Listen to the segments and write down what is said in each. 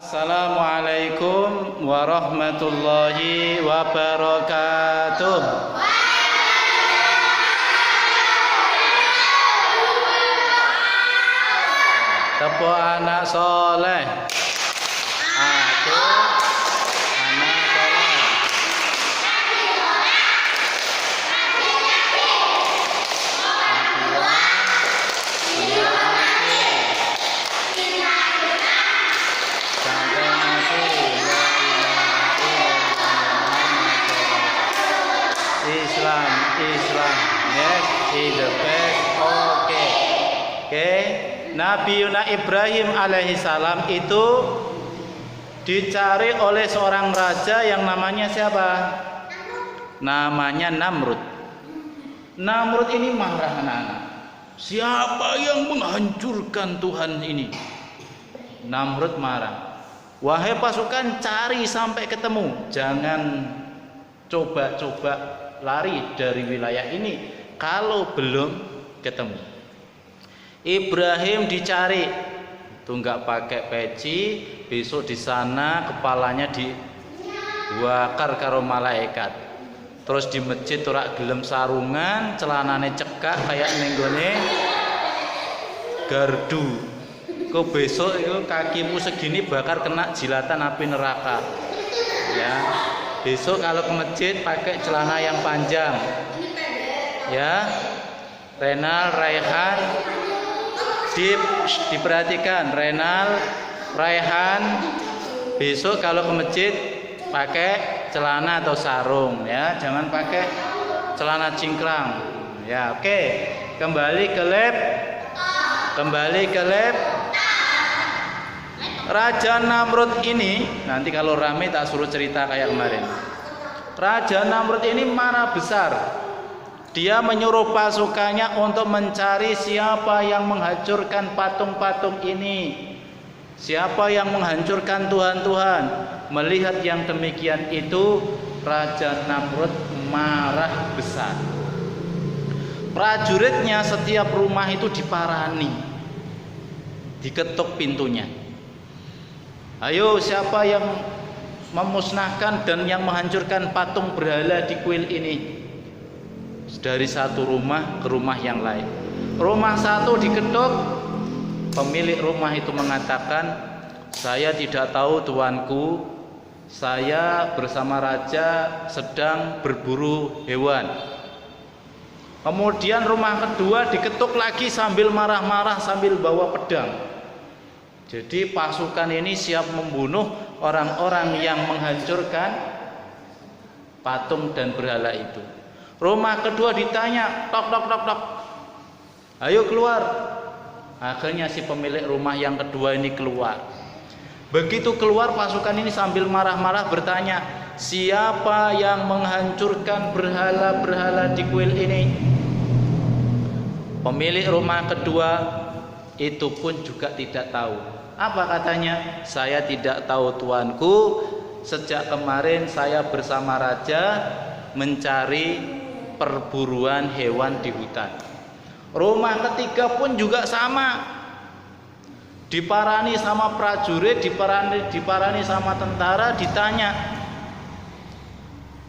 Assalamualaikum warahmatullahi wabarakatuh. Tepuk anak soleh. Aku anak soleh. Islam, yes, is the best. Oke. Nabi Ibrahim alaihissalam itu dicari oleh seorang raja yang namanya siapa? Namanya Namrud. Namrud ini marah anak-anak. Siapa yang menghancurkan Tuhan ini? Namrud marah. Wahai pasukan, cari sampai ketemu. Jangan coba-coba lari dari wilayah ini kalau belum ketemu. Ibrahim dicari, itu nggak pakai peci, besok di sana kepalanya dibakar karo malaikat. Terus di masjid ora gelem sarungan, celanane cekak kayak nenggone gardu. Kok besok itu kakimu segini bakar kena jilatan api neraka. Ya. Besok kalau ke masjid pakai celana yang panjang, ya. Renal, Raihan, diperhatikan. Renal, Raihan, besok kalau ke masjid pakai celana atau sarung, ya. Jangan pakai celana cingkrang, ya. Oke. Kembali ke lab. Raja Namrud ini, nanti kalau rame tak suruh cerita kayak kemarin. Raja Namrud ini marah besar. Dia menyuruh pasukannya untuk mencari siapa yang menghancurkan patung-patung ini. Siapa yang menghancurkan Tuhan-Tuhan. Melihat yang demikian itu, Raja Namrud marah besar. Prajuritnya setiap rumah itu diparani, diketuk pintunya. Ayo, siapa yang memusnahkan dan yang menghancurkan patung berhala di kuil ini? Dari satu rumah ke rumah yang lain. Rumah satu diketuk, pemilik rumah itu mengatakan, saya tidak tahu tuanku, saya bersama raja sedang berburu hewan. Kemudian rumah kedua diketuk lagi sambil marah-marah sambil bawa pedang. Jadi pasukan ini siap membunuh orang-orang yang menghancurkan patung dan berhala itu. Rumah kedua ditanya, tok. Ayo keluar. Akhirnya si pemilik rumah yang kedua ini keluar. Begitu keluar, pasukan ini sambil marah-marah bertanya, siapa yang menghancurkan berhala-berhala di kuil ini? Pemilik rumah kedua itu pun juga tidak tahu. Apa katanya? Saya tidak tahu tuanku. Sejak kemarin saya bersama raja mencari perburuan hewan di hutan. Rumah ketiga pun juga sama. Diparani sama prajurit, diparani sama tentara, ditanya,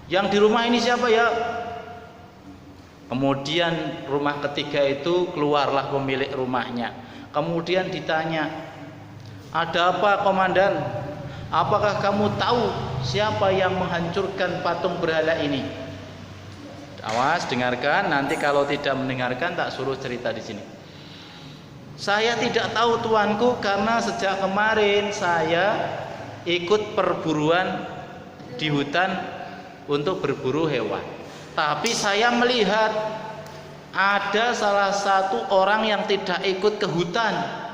yang di rumah ini siapa ya? Kemudian rumah ketiga itu keluarlah pemilik rumahnya. Kemudian ditanya, ada apa komandan? Apakah kamu tahu siapa yang menghancurkan patung berhala ini? Awas, dengarkan. Nanti kalau tidak mendengarkan tak suruh cerita di sini. Saya tidak tahu tuanku karena sejak kemarin saya ikut perburuan di hutan untuk berburu hewan. Tapi saya melihat ada salah satu orang yang tidak ikut ke hutan.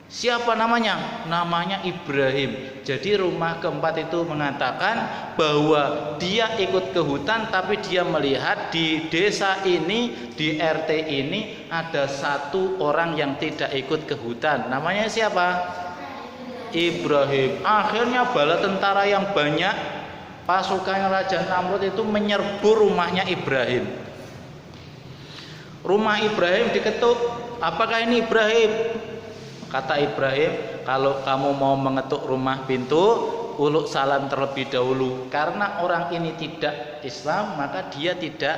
Siapa namanya? Namanya Ibrahim. Jadi rumah keempat itu mengatakan bahwa dia ikut ke hutan, tapi dia melihat di desa ini, di RT ini ada satu orang yang tidak ikut ke hutan. Namanya siapa? Ibrahim. Akhirnya bala tentara yang banyak, pasukan Raja Namrud itu menyerbu rumahnya Ibrahim. Rumah Ibrahim diketuk. Apakah ini Ibrahim? Kata Ibrahim, kalau kamu mau mengetuk rumah pintu, uluk salam terlebih dahulu. Karena orang ini tidak Islam, maka dia tidak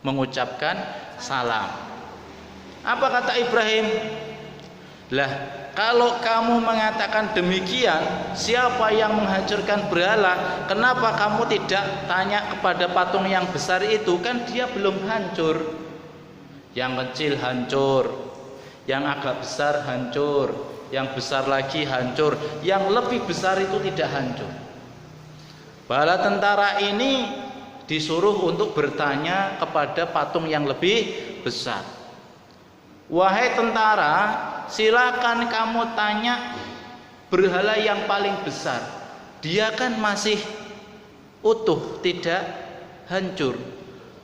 mengucapkan salam. Apa kata Ibrahim? Lah, kalau kamu mengatakan demikian, siapa yang menghancurkan berhala? Kenapa kamu tidak tanya kepada patung yang besar itu? Kan dia belum hancur. Yang kecil hancur, yang agak besar hancur, yang besar lagi hancur, yang lebih besar itu tidak hancur. Bala tentara ini disuruh untuk bertanya kepada patung yang lebih besar. Wahai tentara, silakan kamu tanya berhala yang paling besar. Dia kan masih utuh, tidak hancur.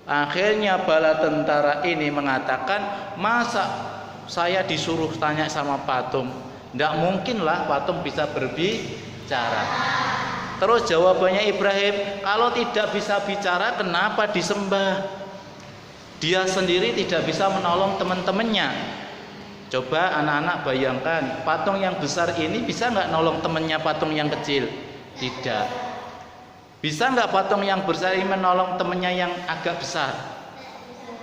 Akhirnya bala tentara ini mengatakan, masa saya disuruh tanya sama patung? Tidak mungkinlah patung bisa berbicara. Terus jawabannya Ibrahim, kalau tidak bisa bicara kenapa disembah? Dia sendiri tidak bisa menolong teman-temannya. Coba anak-anak bayangkan, patung yang besar ini bisa nggak nolong temannya patung yang kecil? Tidak. Bisa nggak patung yang besar ini menolong temannya yang agak besar?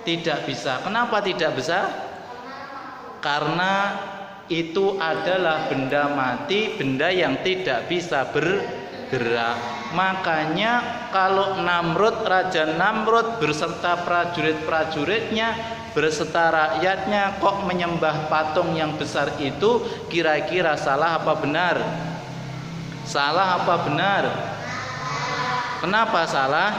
Tidak bisa. Kenapa tidak bisa? Karena itu adalah benda mati, benda yang tidak bisa bergerak. Makanya kalau Namrud, Raja Namrud beserta prajurit-prajuritnya, beserta rakyatnya kok menyembah patung yang besar itu, kira-kira salah apa benar? Salah apa benar? Kenapa salah?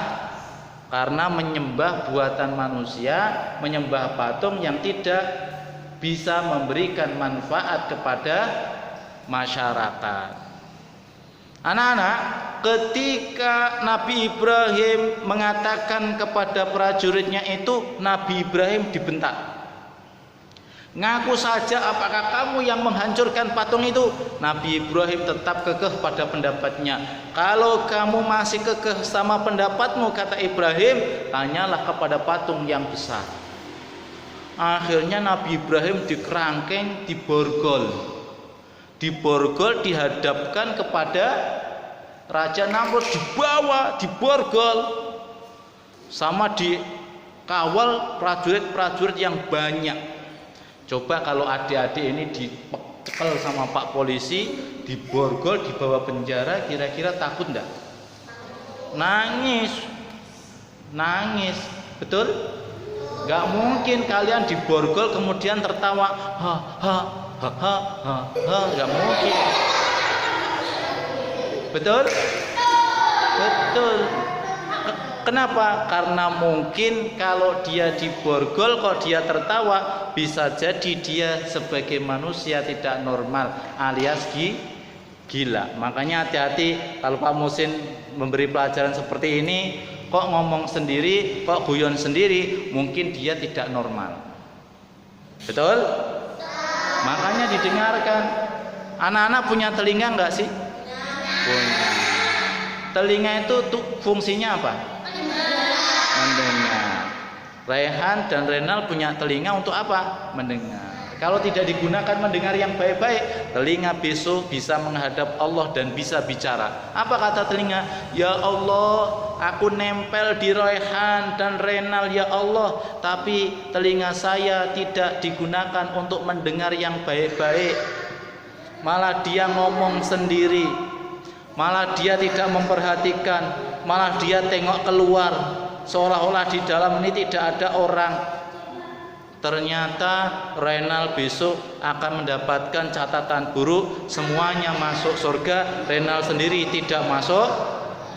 Karena menyembah buatan manusia, menyembah patung yang tidak bisa memberikan manfaat kepada masyarakat. Anak-anak, ketika Nabi Ibrahim mengatakan kepada prajuritnya itu, Nabi Ibrahim dibentak. Ngaku saja apakah kamu yang menghancurkan patung itu? Nabi Ibrahim tetap kekeh pada pendapatnya. Kalau kamu masih kekeh sama pendapatmu, kata Ibrahim, tanyalah kepada patung yang besar. Akhirnya Nabi Ibrahim dikerangkeng, diborgol. Diborgol, dihadapkan kepada Raja Namrud, dibawa, diborgol. Sama dikawal prajurit-prajurit yang banyak. Coba kalau adik-adik ini dipekel sama Pak Polisi, diborgol, dibawa penjara, kira-kira takut enggak? Nangis. Nangis. Betul? Enggak mungkin kalian diborgol kemudian tertawa. Ha ha ha ha ha ha, enggak mungkin. Betul? Betul. Kenapa? Karena mungkin kalau dia diborgol, kalau dia tertawa, bisa jadi dia sebagai manusia tidak normal alias gila. Makanya hati-hati kalau Pak Musin memberi pelajaran seperti ini, kok ngomong sendiri, kok guyon sendiri, mungkin dia tidak normal. Betul? Makanya didengarkan. Anak-anak punya telinga enggak sih? Punya. Telinga itu fungsinya apa? Mendengar. Rehan dan Renal punya telinga untuk apa? Mendengar. Kalau tidak digunakan mendengar yang baik-baik, telinga besok bisa menghadap Allah dan bisa bicara. Apa kata telinga? Ya Allah, aku nempel di Rehan dan Renal ya Allah, tapi telinga saya tidak digunakan untuk mendengar yang baik-baik. Malah dia ngomong sendiri, malah dia tidak memperhatikan, malah dia tengok keluar, seolah-olah di dalam ini tidak ada orang. Ternyata Renal besok akan mendapatkan catatan buruk, semuanya masuk surga, Renal sendiri tidak masuk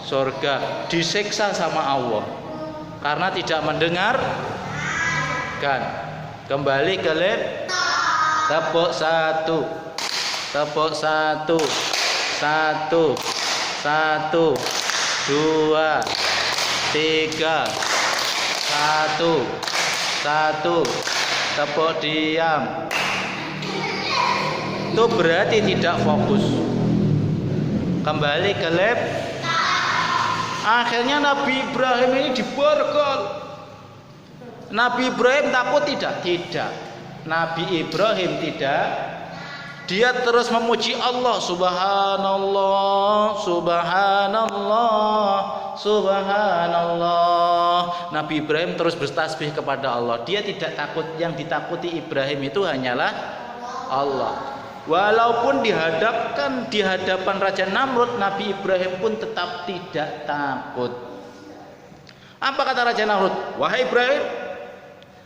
surga, disiksa sama Allah karena tidak mendengar. Kan kembali ke lab. Tepuk satu, tepuk satu, satu, satu, dua, tiga, satu, satu, tepuk diam. Itu berarti tidak fokus. Kembali ke lab. Akhirnya Nabi Ibrahim ini diborgol. Nabi Ibrahim takut tidak? Tidak. Nabi Ibrahim tidak Dia terus memuji Allah, subhanallah, subhanallah, subhanallah. Nabi Ibrahim terus bertasbih kepada Allah. Dia tidak takut, yang ditakuti Ibrahim itu hanyalah Allah. Walaupun di hadapan Raja Namrud, Nabi Ibrahim pun tetap tidak takut. Apa kata Raja Namrud? Wahai Ibrahim,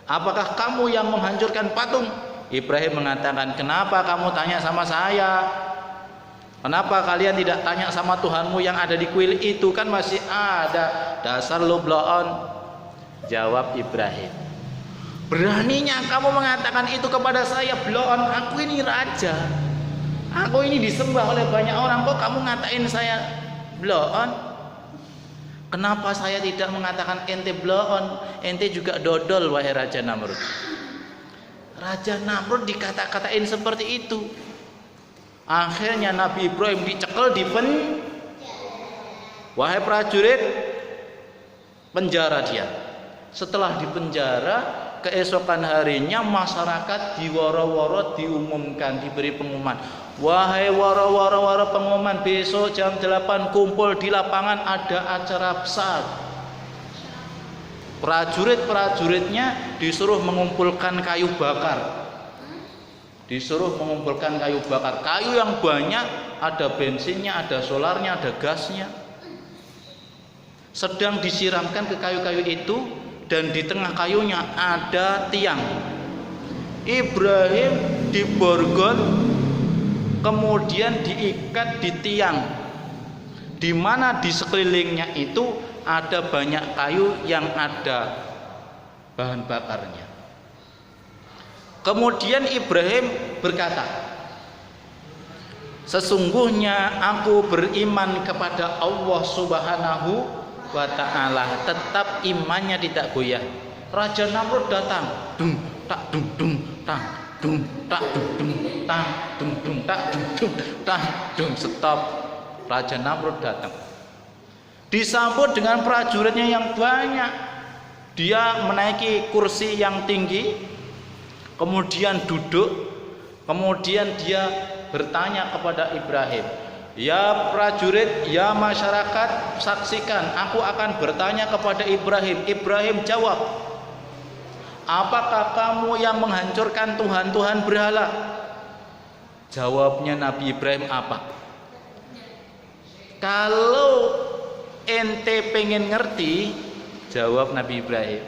apakah kamu yang menghancurkan patung? Ibrahim mengatakan, kenapa kamu tanya sama saya? Kenapa kalian tidak tanya sama Tuhanmu yang ada di kuil itu? Kan masih ada. Dasar lu bloon. Jawab Ibrahim, beraninya kamu mengatakan itu kepada saya, bloon. Aku ini raja, aku ini disembah oleh banyak orang, kok kamu ngatain saya bloon? Kenapa saya tidak mengatakan ente bloon? Ente juga dodol, wahai Raja Namrud. Raja Namrud dikata-katain seperti itu. Akhirnya Nabi Ibrahim dicekel di wahai prajurit, penjara dia. Setelah dipenjara, keesokan harinya masyarakat di woro-woro diumumkan, diberi pengumuman. Wahai woro-woro pengumuman, besok jam 8 kumpul di lapangan, ada acara besar. Prajurit-prajuritnya disuruh mengumpulkan kayu bakar. Kayu yang banyak, ada bensinnya, ada solarnya, ada gasnya. Sedang disiramkan ke kayu-kayu itu, dan di tengah kayunya ada tiang. Ibrahim diborgol, kemudian diikat di tiang, di mana di sekelilingnya itu ada banyak kayu yang ada bahan bakarnya. Kemudian Ibrahim berkata, sesungguhnya aku beriman kepada Allah Subhanahu wa ta'ala. Tetap imannya tidak goyah. Raja Namrud datang, dung tak dung dung tang dung tak dung dung tang dung dung tak dung dung tang dung. Stop. Raja Namrud datang, disambut dengan prajuritnya yang banyak. Dia menaiki kursi yang tinggi, kemudian duduk, kemudian dia bertanya kepada Ibrahim, ya prajurit, ya masyarakat, saksikan, aku akan bertanya kepada Ibrahim. Ibrahim jawab, apakah kamu yang menghancurkan Tuhan-Tuhan berhala? Jawabnya Nabi Ibrahim apa? Kalau ente pengen ngerti, jawab Nabi Ibrahim,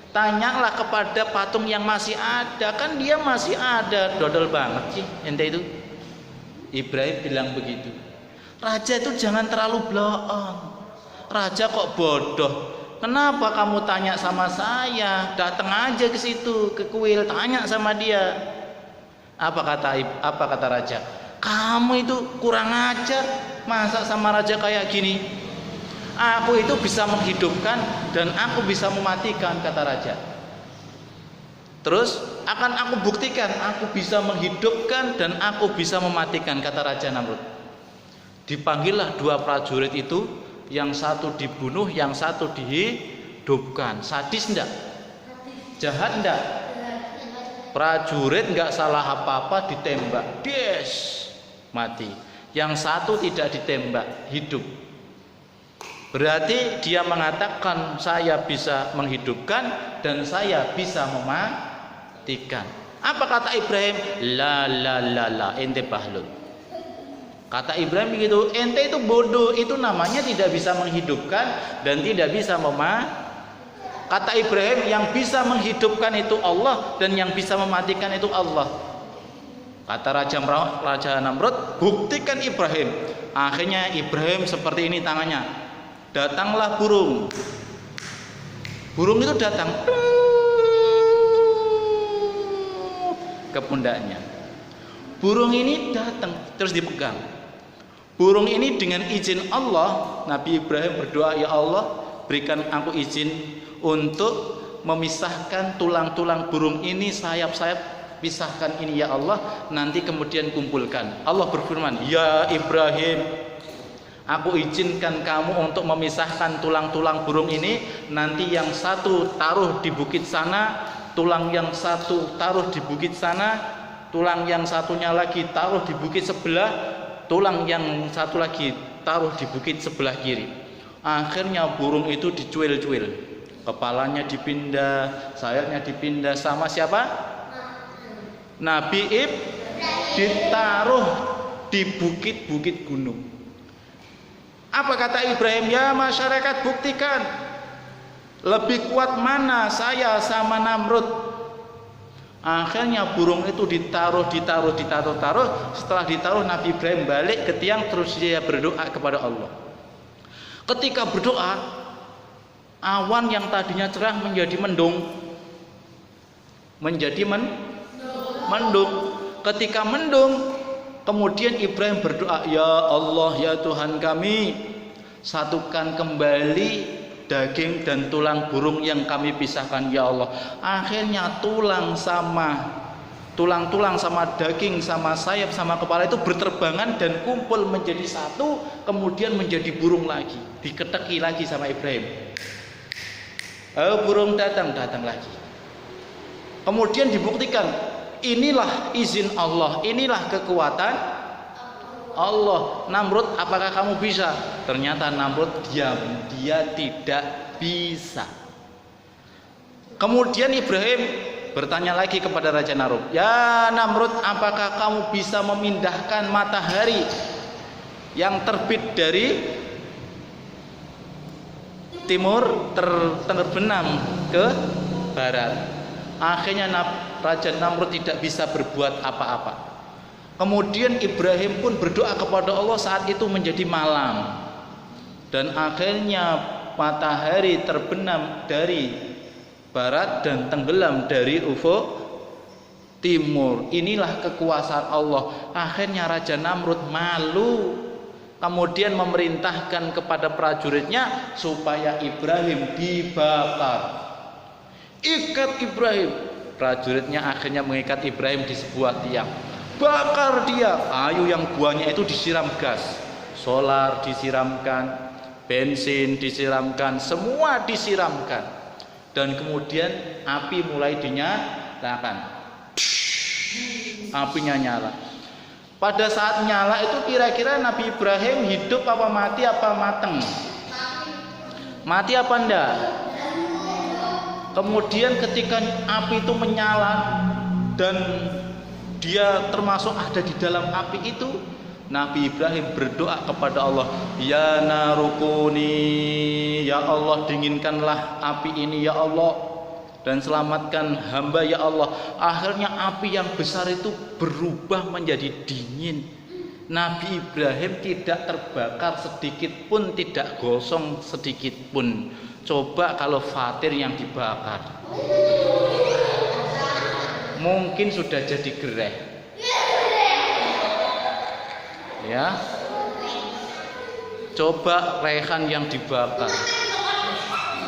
tanyalah kepada patung yang masih ada. Kan dia masih ada. Dodol banget sih ente itu. Ibrahim bilang begitu. Raja itu jangan terlalu bloon. Raja kok bodoh. Kenapa kamu tanya sama saya? Datang aja ke situ, ke kuil, tanya sama dia. Apa kata raja? Kamu itu kurang ajar. Masa sama raja kayak gini? Aku itu bisa menghidupkan dan aku bisa mematikan, kata raja. Terus akan aku buktikan, aku bisa menghidupkan dan aku bisa mematikan, kata Raja Namrud. Dipanggillah dua prajurit itu, yang satu dibunuh, yang satu dihidupkan. Sadis enggak? Jahat enggak? Prajurit enggak salah apa-apa, ditembak, des, mati. Yang satu tidak ditembak, hidup. Berarti dia mengatakan, saya bisa menghidupkan dan saya bisa mematikan. Apa kata Ibrahim? La ente bahlul. Kata Ibrahim begitu, ente itu bodoh, itu namanya tidak bisa menghidupkan dan tidak bisa mematikan. Kata Ibrahim, yang bisa menghidupkan itu Allah dan yang bisa mematikan itu Allah. Kata Raja Namrud, buktikan Ibrahim. Akhirnya Ibrahim seperti ini tangannya. Datanglah burung. Burung itu datang ke pundaknya. Burung ini datang terus dipegang. Burung ini dengan izin Allah, Nabi Ibrahim berdoa, ya Allah, berikan aku izin untuk memisahkan tulang-tulang burung ini, sayap-sayap, pisahkan ini ya Allah, nanti kemudian kumpulkan. Allah berfirman, ya Ibrahim, aku izinkan kamu untuk memisahkan tulang-tulang burung ini. Nanti yang satu taruh di bukit sana, tulang yang satu taruh di bukit sana, tulang yang satunya lagi taruh di bukit sebelah, tulang yang satu lagi taruh di bukit sebelah kiri. Akhirnya burung itu dicuil-cuil, kepalanya dipindah, sayapnya dipindah, sama siapa? Nabi ditaruh di bukit-bukit gunung. Apa kata Ibrahim? Ya masyarakat, buktikan lebih kuat mana saya sama Namrud. Akhirnya burung itu ditaruh. Setelah ditaruh, Nabi Ibrahim balik ke tiang, terus dia berdoa kepada Allah. Ketika berdoa, awan yang tadinya cerah menjadi mendung. Ketika mendung, kemudian Ibrahim berdoa, ya Allah, ya Tuhan kami, satukan kembali daging dan tulang burung yang kami pisahkan, ya Allah. Akhirnya tulang sama daging sama sayap sama kepala itu berterbangan dan kumpul menjadi satu, kemudian menjadi burung lagi, diketeki lagi sama Ibrahim. Burung datang lagi. Kemudian dibuktikan, inilah izin Allah, inilah kekuatan Allah. Namrud, apakah kamu bisa? Ternyata Namrud diam, dia tidak bisa. Kemudian Ibrahim bertanya lagi kepada Raja Namrud, ya Namrud, apakah kamu bisa memindahkan matahari yang terbit dari timur terbenam ke barat? Akhirnya Raja Namrud tidak bisa berbuat apa-apa. Kemudian Ibrahim pun berdoa kepada Allah, saat itu menjadi malam, dan akhirnya matahari terbenam dari barat dan tenggelam dari ufuk timur. Inilah kekuasaan Allah. Akhirnya Raja Namrud malu, kemudian memerintahkan kepada prajuritnya supaya Ibrahim dibakar. Ikat Ibrahim. Prajuritnya akhirnya mengikat Ibrahim di sebuah tiang. Bakar dia. Kayu yang buahnya itu disiram gas, solar disiramkan, bensin disiramkan, semua disiramkan. Dan kemudian api mulai dinyalakan. Apinya nyala. Pada saat nyala itu kira-kira Nabi Ibrahim hidup apa mati apa mateng? Mati apa enggak? Kemudian ketika api itu menyala dan dia termasuk ada di dalam api itu, Nabi Ibrahim berdoa kepada Allah, ya narukuni, ya Allah dinginkanlah api ini ya Allah, dan selamatkan hamba ya Allah. Akhirnya api yang besar itu berubah menjadi dingin. Nabi Ibrahim tidak terbakar sedikit pun, tidak gosong sedikit pun. Coba kalau Fatir yang dibakar, mungkin sudah jadi gereh. Ya, coba Rehan yang dibakar,